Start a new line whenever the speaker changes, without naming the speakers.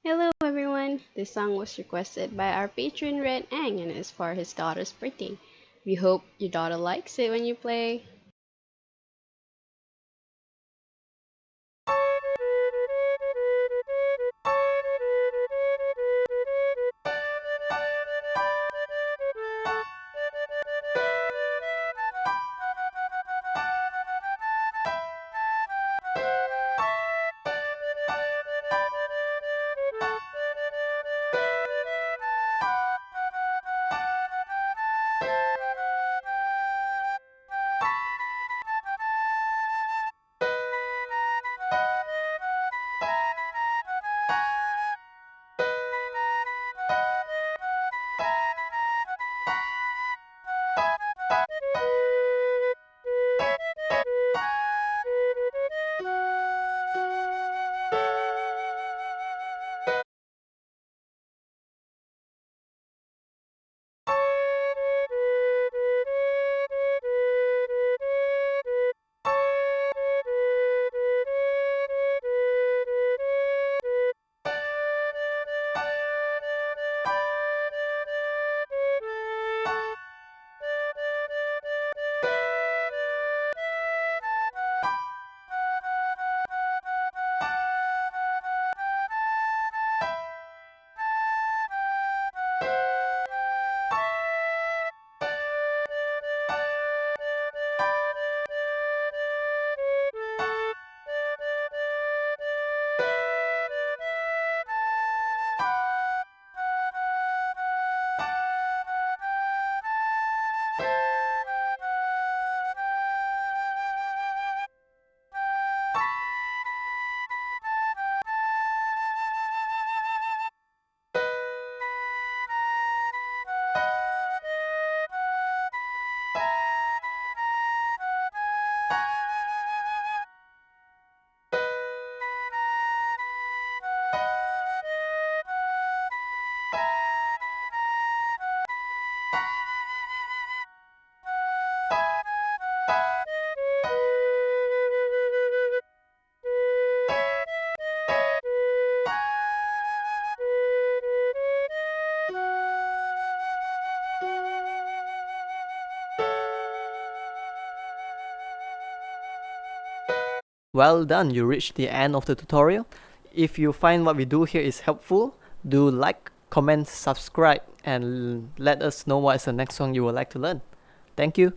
Hello everyone! This song was requested by our patron Red Ang and is for his daughter's birthday. We hope your daughter likes it when you play.
Well done, you reached the end of the tutorial. If you find what we do here is helpful, do like, comment, subscribe, and let us know what is the next song you would like to learn. Thank you.